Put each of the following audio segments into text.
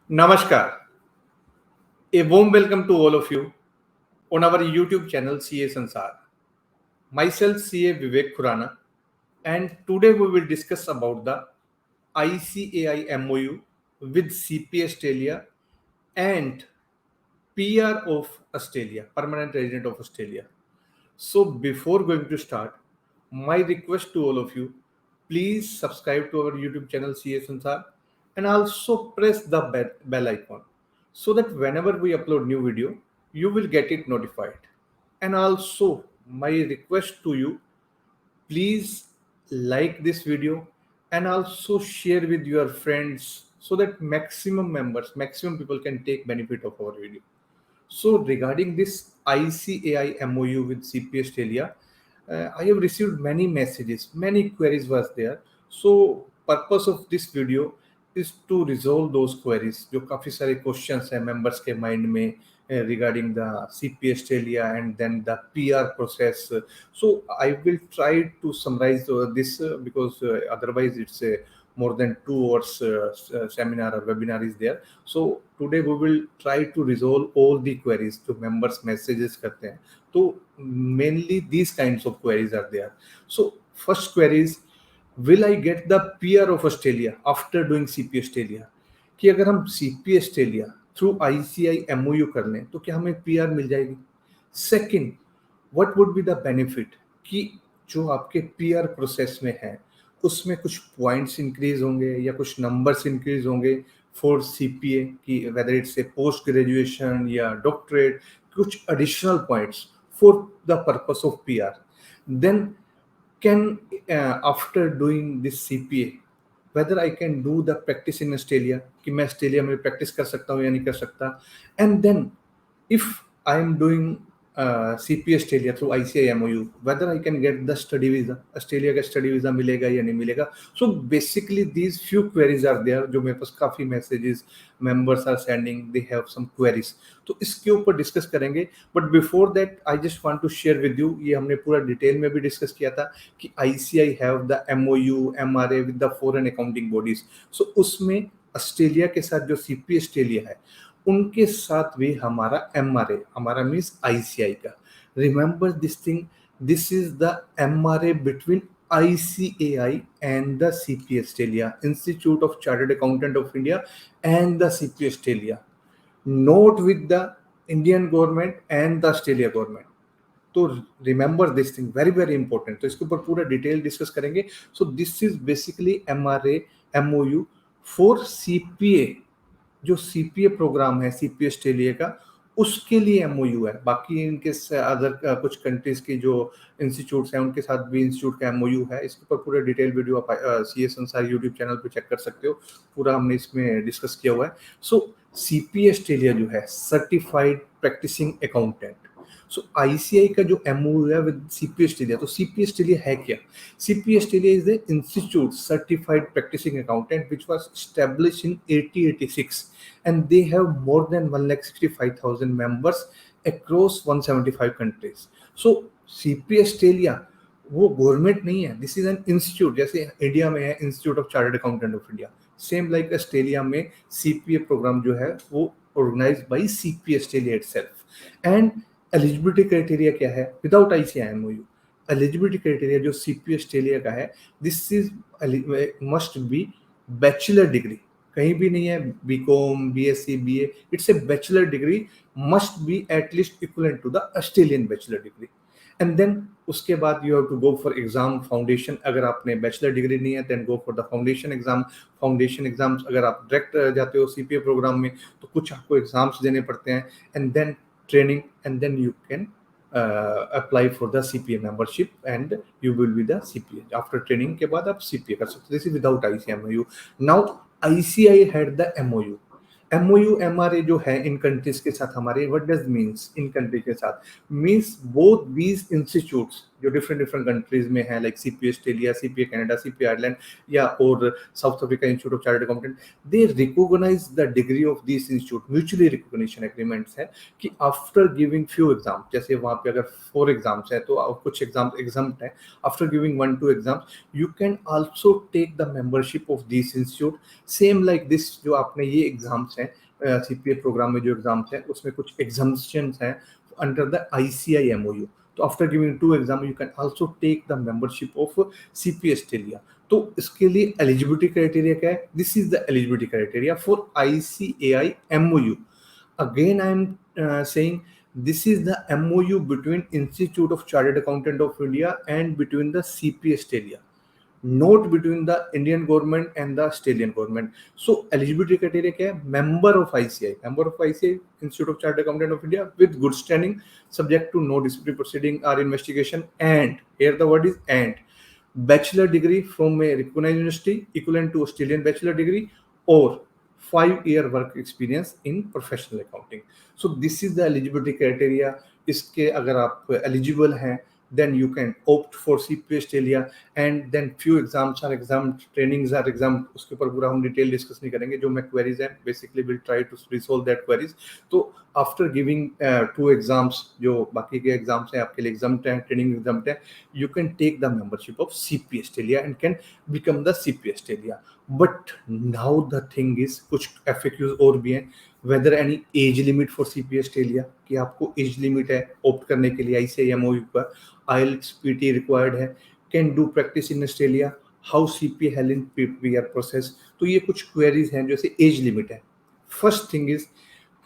Namaskar. A warm welcome to all of you on our YouTube channel CA Sansar. Myself CA Vivek Khurana, and today we will discuss about the ICAI MOU with CP Australia and PR of Australia, Permanent Resident of Australia. So before going to start, my request to all of you, please subscribe to our YouTube channel CA Sansar and also press the bell icon so that whenever we upload new video, you will get it notified. And also my request to you, please like this video and also share with your friends so that maximum people can take benefit of our video. So regarding this ICAI MOU with CP Australia, I have received many messages, many queries was there. So purpose of this video is to resolve those queries. जो काफी सारे questions हैं members के mind में regarding the CP Australia and then the PR process. So I will try to summarize this because otherwise it's a more than 2 hours seminar or webinar is there. So today we will try to resolve all the queries to members messages करते हैं. तो mainly these kinds of queries are there. So first query is, will I get the PR of Australia after doing CP Australia? कि अगर हम CP Australia through ICAI MOU कर लें तो क्या हमें PR मिल जाएगी? Second, what would be the benefit कि जो आपके PR प्रोसेस में है उसमें कुछ पॉइंट्स इंक्रीज होंगे या कुछ नंबर्स इंक्रीज होंगे फॉर CPA की whether it's a post graduation या डॉक्टरेट, कुछ additional points for the purpose of PR. Then can after doing this CPA whether I can do the practice in Australia, कि मैं Australia में practice कर सकता हूँ या नहीं कर सकता. And then if I am doing CP Australia through ICAI MOU, whether I can get the study visa, Australia का study visa मिलेगा या नहीं मिलेगा. So basically these few queries are there जो मेरे पास काफ़ी messages members are sending, they have some queries. तो इसके ऊपर डिस्कस करेंगे. But before that I just want to share with you, ये हमने पूरा डिटेल में भी डिस्कस किया था कि ICAI have the MOU MRA with the foreign accounting bodies. So उसमें ऑस्ट्रेलिया के साथ जो CP ऑस्ट्रेलिया है उनके साथ भी हमारा MRA, हमारा मीन्स ICAI का. Remember this thing, this is the MRA between ICAI and the CP Australia, Institute of Chartered Accountant of India, and the CP Australia, not with the Indian government and the Australia government. तो remember this thing, very very important. तो इसके ऊपर पूरा detail discuss करेंगे. सो this is basically MRA MOU for CPA. जो CPA programme है CP Australia का, उसके लिए MOU है. बाकी इनके अदर कुछ कंट्रीज की जो इंस्टीट्यूट्स हैं उनके साथ भी इंस्टीट्यूट का MOU है. इसके ऊपर पूरा डिटेल वीडियो आप CA संसार यूट्यूब चैनल पे चेक कर सकते हो. पूरा हमने इसमें डिस्कस किया हुआ है. सो CP ऑस्ट्रेलिया जो है certified practising accountant. So ICAI का जो MOU है विद CP ऑस्ट्रेलिया, तो CP ऑस्ट्रेलिया है क्या? CP Australia is the institute certified practising accountant which was established in 1886 and they have more than 1,65,000 members across 175 countries. So CP Australia वो government नहीं है, this is an institute. जैसे India में है institute of chartered accountant of India, same like Australia में CPA programme जो है वो organised by CP Australia itself. And eligibility criteria क्या है without ICAI MOU? Eligibility criteria जो CP ऑस्ट्रेलिया का है, this is must be bachelor degree. कहीं भी नहीं है BCom BSc BA, it's a bachelor degree, must be at least equivalent to the Australian bachelor degree. And then उसके बाद you have to go for exam foundation. अगर आपने bachelor degree नहीं है then go for the foundation exam. Foundation exams अगर आप direct जाते हो CPA प्रोग्राम में तो कुछ आपको एग्जाम्स देने पड़ते हैं. And then training and then you can apply for the CPA membership and you will be the CPA. After training के बाद आप CPA कर सकते हो. This is without ICAI MOU. Now ICAI had the MOU. MOU MRA जो है इन countries के साथ हमारे, what does means in country के साथ? Means both these institutes जो डिफरेंट डिफरेंट कंट्रीज में है, like CPA Australia, CPA Canada, CPA Ireland या और South Africa institute of chartered accountant, they recognise the degree of this institute, mutually recognition agreements है कि after giving few exam, जैसे वहाँ पे अगर 4 एग्जाम्स है तो कुछ एग्जाम एग्जाम्प्ट है, after giving 1-2 exams you can also take the membership of this institute, same like this. जो आपने ये एग्जाम्स हैं सीपीए प्रोग्राम में जो एग्जाम्स हैं उसमें कुछ एग्जाम्पशंस हैं अंडर द आईसीआई एमओयू, तो after giving 2 exam you can also take the membership of CPA Australia. तो इसके लिए एलिजिबिलिटी क्राइटेरिया क्या है? This is the eligibility criteria for ICAI MOU. Again I am saying this is the MOU between Institute of Chartered Accountant of India and between the CP Australia, not between the Indian government and the Australian government. So eligibility criteria क्या है? Member of ICI, Institute of Chartered Accountant of India with good standing, subject to no disciplinary proceeding or investigation, and here the word is and bachelor degree from a recognized university equivalent to Australian bachelor degree or 5-year work experience in professional accounting. So this is the eligibility criteria. इसके अगर आप eligible हैं then you can opt for CPA Australia, and then few exams are exempt, trainings are exempt. उसके ऊपर पूरा हम detail discuss नहीं करेंगे, जो मैं क्वेरीज हैं basically will try to resolve that queries. तो आफ्टर गिविंग 2 एग्जाम्स, जो बाकी के एग्जाम्स हैं आपके लिए एग्जाम्प्ट हैं, ट्रेनिंग एग्जाम्प्ट है, you can take the membership of CPA Australia and can become the CPA Australia। But now the thing is, कुछ FAQs और भी हैं, whether any age limit for CPA Australia, कि आपको एज लिमिट है opt करने के लिए ICAI MOU पर, IELTS PT रिक्वायर्ड है, can do practice in Australia, how CPA help in PR process. तो ये कुछ क्वेरीज हैं जैसे एज लिमिट है। First thing is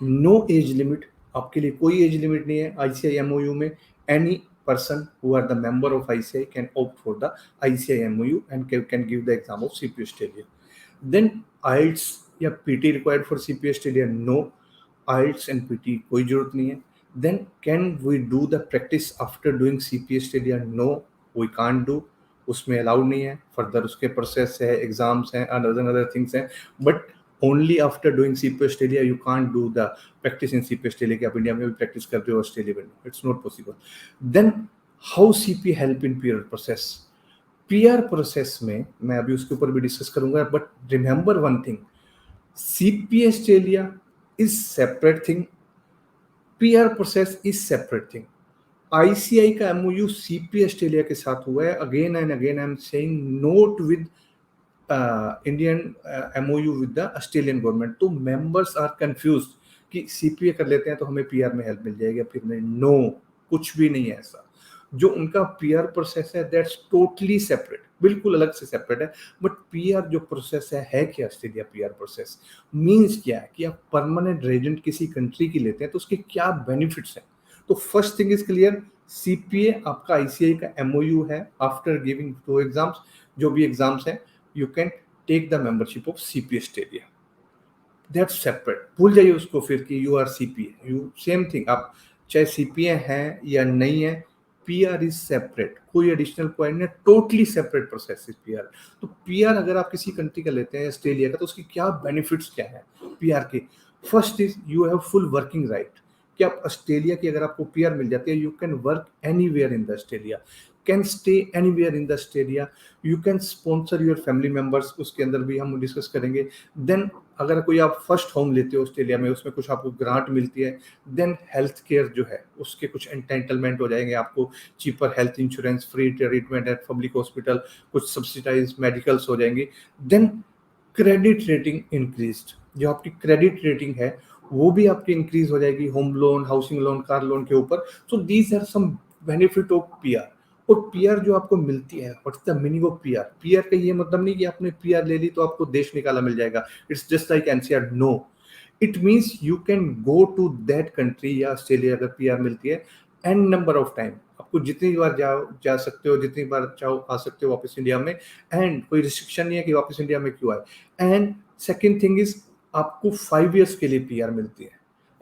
no age limit, आपके लिए कोई एज लिमिट नहीं है ICAI MOU में। Any person who are the member of ICAI can opt for the ICAI MOU and can give the exam of CPA Australia. Then IELTS या PT required for CPA Australia? No, IELTS and PT कोई जरूरत नहीं है। Then can we do the practice after doing CPA Australia? No, we can't do, उसमें allowed नहीं है। Further उसके process है, एग्जाम्स हैं, अदर थिंग्स हैं, but only after doing CPA Australia you can't do the practice in CPA Australia कि आप India में भी प्रैक्टिस करते हो, ऑस्ट्रेलिया में, it's not possible. Then how CPA help in PR process? PR process में मैं अभी उसके ऊपर भी डिस्कस करूंगा, but remember one thing, CPA Australia is separate thing, PR process is separate thing. ICAI का MOU CPA Australia के साथ हुआ है, again and again I am saying, not with Indian MOU with the Australian government. तो members are confuse कि CPA कर लेते हैं तो हमें PR में हेल्प मिल जाएगी, फिर नहीं, नो, कुछ भी नहीं है ऐसा। जो उनका PR प्रोसेस है दैट्स टोटली सेपरेट, बिल्कुल अलग से सेपरेट है। बट PR जो प्रोसेस है क्या ऑस्ट्रेलिया PR प्रोसेस मींस क्या है कि आप परमानेंट रेजिडेंट किसी कंट्री की लेते हैं तो उसके क्या बेनिफिट्स हैं। तो first thing is clear, CPA आपका ICAI का MOU है। आफ्टर गिविंग 2 एग्जाम्स, जो भी एग्जाम्स हैं, you can take the membership of CPA Australia, that's separate. भूल जाइए उसको फिर कि you are CPA, you same thing, आप चाहे CPA हैं या नहीं है, PR इज सेपरेट, कोई एडिशनल पॉइंट नहीं, totally separate process is PR। तो PR अगर आप किसी कंट्री का लेते हैं, ऑस्ट्रेलिया का, तो उसकी क्या बेनिफिट्स क्या है PR के? First is you have full working right, कि आप ऑस्ट्रेलिया की अगर आपको PR मिल जाती है, you can work anywhere in the Australia, can stay anywhere in the Australia, you can sponsor your family members, उसके अंदर भी हम डिस्कस करेंगे। देन अगर कोई आप फर्स्ट होम लेते हो ऑस्ट्रेलिया में, उसमें कुछ आपको ग्रांट मिलती है। देन हेल्थ केयर जो है उसके कुछ एंटाइटलमेंट हो जाएंगे, आपको cheaper health insurance, free treatment at public hospital, कुछ सब्सिडाइज मेडिकल्स हो जाएंगे। देन क्रेडिट रेटिंग इंक्रीज्ड, जो आपकी क्रेडिट रेटिंग है वो भी आपकी इंक्रीज हो जाएगी, home loan, housing loan, car loan के ऊपर। So these are some benefit of PR। और PR जो आपको मिलती है, what's the meaning of PR? PR का ये मतलब नहीं कि आपने PR ले ली तो आपको देश निकाला मिल जाएगा, it's just like NCR, no, it means you can go to that country या ऑस्ट्रेलिया अगर PR मिलती है एन नंबर ऑफ टाइम, आपको जितनी बार जा सकते हो, जितनी बार चाहो आ सकते हो वापस इंडिया में, एंड कोई रिस्ट्रिक्शन नहीं है कि वापस इंडिया में क्यों आए। एंड सेकेंड थिंग इज आपको 5 इयर्स के लिए PR मिलती है,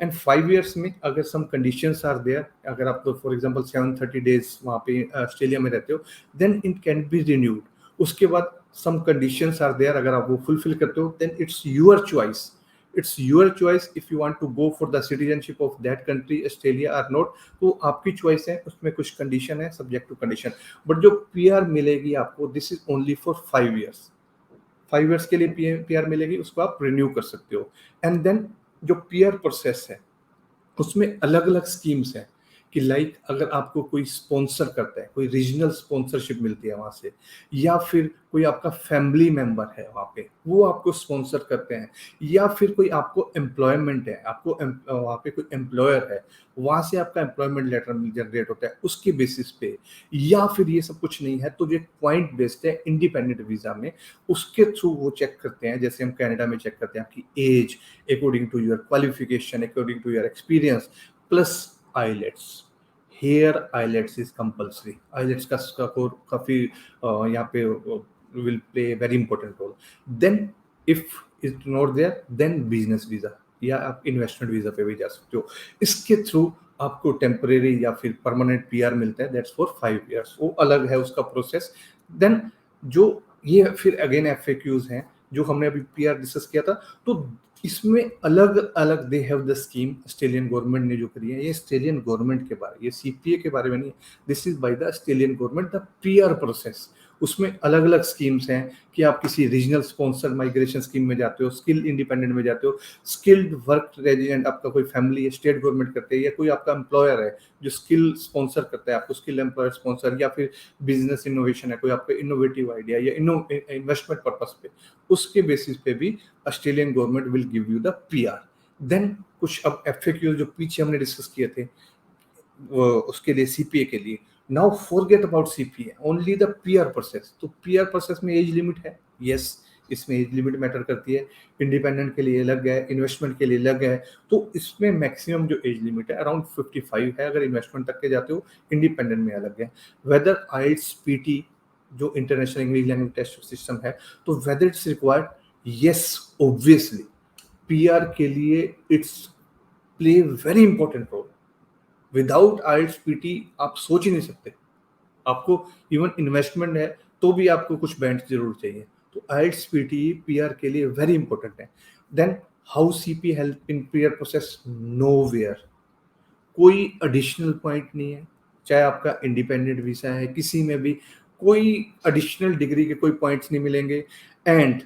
एंड 5 इयर्स में अगर सम कंडीशंस आर देयर, अगर आप फॉर एग्जांपल 730 डेज वहाँ पे ऑस्ट्रेलिया में रहते हो, then it can be renewed. उसके बाद सम कंडीशंस आर देयर, अगर आप वो फुलफिल करते हो, then it's your choice it's your choice if you want to go for the citizenship of that country Australia और नॉट, तो आपकी चॉइस है, उसमें कुछ कंडीशन है, सब्जेक्ट टू कंडीशन। बट जो पीआर मिलेगी आपको, this is only for 5 years। 5 years के लिए पीआर मिलेगी, उसको आप रिन्यू कर सकते हो। एंड देन जो पीआर प्रोसेस है उसमें अलग अलग स्कीम्स हैं कि लाइक अगर आपको कोई स्पॉन्सर करता है, कोई रीजनल स्पॉन्सरशिप मिलती है वहां से, या फिर कोई आपका फैमिली मेंबर है वहां पे वो आपको स्पॉन्सर करते हैं, या फिर कोई आपको एम्प्लॉयमेंट है, आपको वहां पे कोई एम्प्लॉयर है, वहां से आपका एम्प्लॉयमेंट लेटर जनरेट होता है उसके बेसिस पे, या फिर ये सब कुछ नहीं है तो जो पॉइंट बेस्ड है इंडिपेंडेंट वीजा में, उसके थ्रू वो चेक करते हैं, जैसे हम कनाडा में चेक करते हैं आपकी age according to your qualification, according to your experience, plus IELTS। Here IELTS is compulsory. IELTS का स्कोर काफी यहाँ पे will play very important role. Then if it not there, then business visa या आप investment visa पे भी जा सकते हो। इसके थ्रू आपको टेम्परेरी या फिर परमानेंट पीआर मिलता है, दैट्स फॉर 5 years। वो अलग है उसका प्रोसेस। देन जो ये फिर अगेन FAQs हैं जो हमने अभी पीआर डिस्कस किया था, तो इसमें अलग अलग they have the scheme Australian government ने जो करी है, ये ऑस्ट्रेलियन गवर्नमेंट के बारे, ये CPA के बारे में नहीं है, this is by the Australian government the PR process. उसमें अलग अलग स्कीम्स हैं कि आप किसी रीजनल स्पॉन्सर माइग्रेशन स्कीम में जाते हो, स्किल इंडिपेंडेंट में जाते हो, स्किल्ड वर्क रेजिडेंट आपका कोई फैमिली है, स्टेट गवर्नमेंट करते हैं, या कोई आपका एम्प्लॉयर है जो स्किल स्पॉन्सर करता है आपको, स्किल एम्प्लॉयर स्पॉन्सर, या फिर बिजनेस इनोवेशन है, कोई आपका इनोवेटिव आइडिया या इन्वेस्टमेंट पर्पस पे, उसके बेसिस पे भी Australian government will give you the PR. Then कुछ अब FAQ जो पीछे हमने डिस्कस किए थे उसके लिए, CPA के लिए, now forget about CPA, only the PR process. तो पीआर प्रोसेस में एज लिमिट है, यस, इसमें एज लिमिट मैटर करती है। इंडिपेंडेंट के लिए अलग है, इन्वेस्टमेंट के लिए अलग है। तो इसमें मैक्सिमम जो एज लिमिट है अराउंड 55 है अगर इन्वेस्टमेंट तक के जाते हो, इंडिपेंडेंट में अलग है। वेदर IELTS PT जो international English language test system है, तो whether it's required, yes obviously PR के लिए it's play very important role. Without IELTS PT आप सोच ही नहीं सकते। आपको इवन इन्वेस्टमेंट है तो भी आपको कुछ बैंड जरूर चाहिए। तो IELTS PT पीआर के लिए वेरी इंपॉर्टेंट है। Then how CP help in PR process, nowhere. कोई एडिशनल पॉइंट नहीं है, चाहे आपका इंडिपेंडेंट वीसा है, किसी में भी कोई एडिशनल डिग्री के कोई पॉइंट्स नहीं मिलेंगे। एंड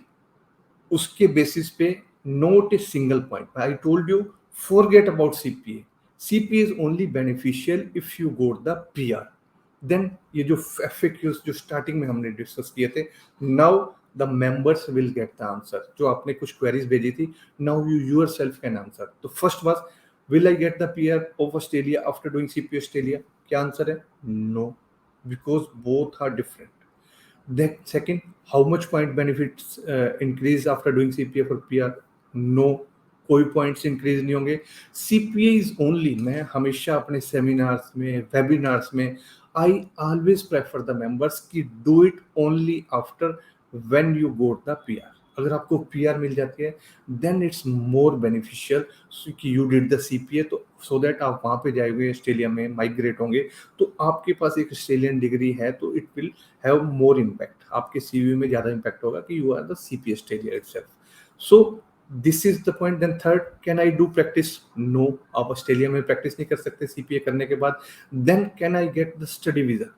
उसके बेसिस पे not a single point. I told you forget about CPA। CPA is only beneficial if you got the PR. Then ये जो FAQs जो स्टार्टिंग में हमने डिस्कस किए थे, now the members will get the answer. जो आपने कुछ क्वेरीज भेजी थी, now you yourself can answer. तो first was, will I get the PR of Australia after doing CPA Australia? क्या आंसर है? No, because both are different. Then second, how much point benefits increase after doing CPA for PR? No, कोई points increase नहीं होंगे। CPA is only, मैं हमेशा अपने seminars में, webinars में, I always prefer the members कि do it only after when you got the PR। अगर आपको PR मिल जाती है देन इट्स मोर बेनिफिशियल कि यू डिड द CPA, तो सो दैट आप वहाँ पे जाएंगे, ऑस्ट्रेलिया में माइग्रेट होंगे, तो आपके पास एक ऑस्ट्रेलियन डिग्री है, तो it will have more impact, आपके CV में ज़्यादा इम्पैक्ट होगा कि you are the CPA Australia itself. So this is the point. Then third, can I do practice? No, आप ऑस्ट्रेलिया में प्रैक्टिस नहीं कर सकते CPA करने के बाद। Then can I get the study visa?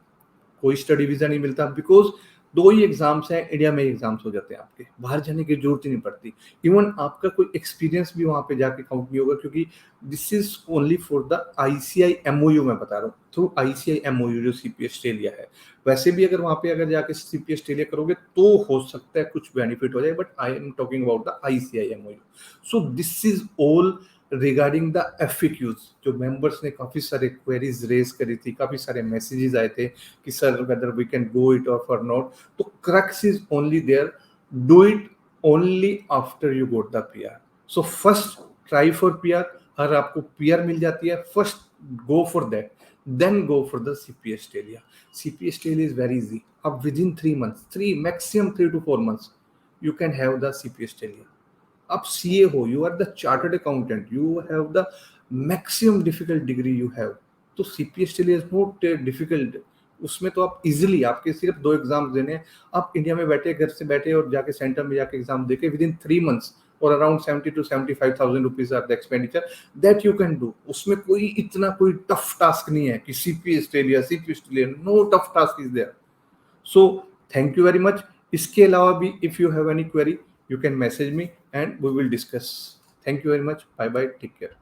कोई स्टडी वीजा नहीं मिलता, बिकॉज दो ही एग्जाम्स हैं, इंडिया में एग्जाम्स हो जाते हैं, आपके बाहर जाने की जरूरत ही नहीं पड़ती। इवन आपका कोई एक्सपीरियंस भी वहां पे जाके काउंट नहीं होगा, क्योंकि this is only for the ICI MOU, मैं बता रहा हूँ, थ्रू ICI MOU जो CPA ऑस्ट्रेलिया है। वैसे भी अगर वहां पे अगर जाके CPA ऑस्ट्रेलिया करोगे तो हो सकता है कुछ बेनिफिट हो जाए, but I am talking about the ICI MOU। So this is all regarding the FAQs। जो मेंबर्स ने काफी सारे क्वेरीज रेज करी थी, काफी सारे मैसेजेस आए थे कि sir whether we can go it और नॉट, तो crux is only there, do it only after you got the PR। So first try for PR, अगर आपको PR मिल जाती है first go for that, then go for the CPA Australia. CPA Australia is very easy, अब within 3 months, 3 maximum 3 to 4 months you can have the CPA Australia. आप CA हो, you are the chartered accountant, you have the maximum difficult degree you have, तो CPA Australia is not difficult. उसमें तो आप easily, आपके सिर्फ 2 exams देने हैं, आप इंडिया में बैठे, घर से बैठे और जाके सेंटर में जाके एग्जाम देके विद इन 3 months और around 70 to 75,000 rupees are the expenditure that you can do. उसमें कोई इतना कोई टफ टास्क नहीं है कि CP Australia, no tough task is there. So thank you very much. इसके अलावा भी if you have any query you can message me and we will discuss. Thank you very much. Bye bye. Take care.